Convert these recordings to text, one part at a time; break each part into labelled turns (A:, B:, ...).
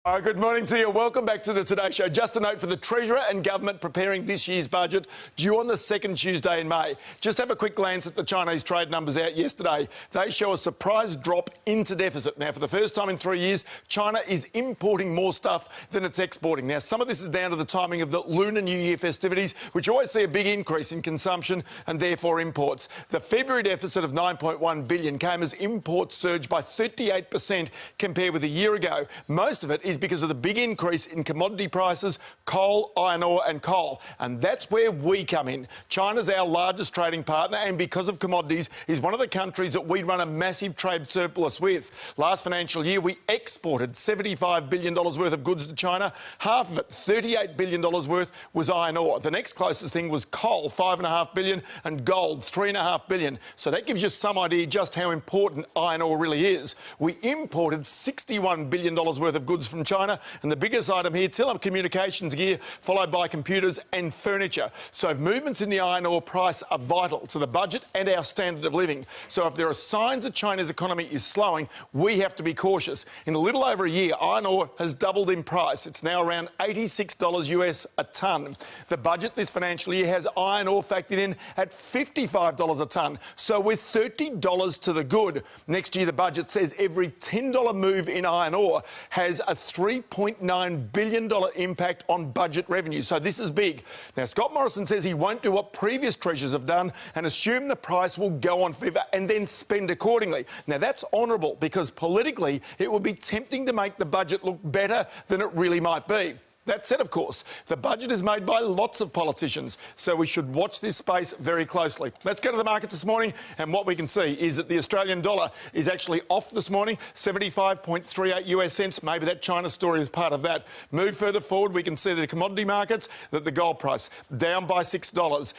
A: Good morning to you. Welcome back to the Today Show. Just a note for the Treasurer and Government preparing this year's budget due on the second Tuesday in May. Just have a quick glance at the Chinese trade numbers out yesterday. They show a surprise drop into deficit. Now, for the first time in 3 years, China is importing more stuff than it's exporting. Now, some of this is down to the timing of the Lunar New Year festivities, which always see a big increase in consumption and therefore imports. The February deficit of $9.1 billion came as imports surged by 38% compared with a year ago. Most of it is because of the big increase in commodity prices, coal, iron ore and coal. And that's where we come in. China's our largest trading partner and because of commodities is one of the countries that we run a massive trade surplus with. Last financial year, we exported $75 billion worth of goods to China. Half of it, $38 billion worth, was iron ore. The next closest thing was coal, $5.5 billion, and gold, $3.5 billion. So that gives you some idea just how important iron ore really is. We imported $61 billion worth of goods from China, and the biggest item here, telecommunications gear, followed by computers and furniture. So movements in the iron ore price are vital to the budget and our standard of living. So if there are signs that China's economy is slowing, we have to be cautious. In a little over a year, iron ore has doubled in price. It's now around $86 US a tonne. The budget this financial year has iron ore factored in at $55 a tonne. So we're $30 to the good. Next year, the budget says every $10 move in iron ore has a $3.9 billion impact on budget revenue. So this is big. Now, Scott Morrison says he won't do what previous treasurers have done and assume the price will go on forever and then spend accordingly. Now, that's honourable because politically it would be tempting to make the budget look better than it really might be. That said, of course, the budget is made by lots of politicians, so we should watch this space very closely. Let's go to the markets this morning, and what we can see is that the Australian dollar is actually off this morning, 75.38 US cents. Maybe that China story is part of that. Move further forward, we can see the commodity markets, that the gold price down by $6.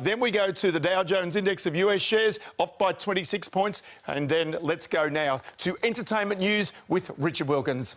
A: Then we go to the Dow Jones index of US shares, off by 26 points. And then let's go now to entertainment news with Richard Wilkins.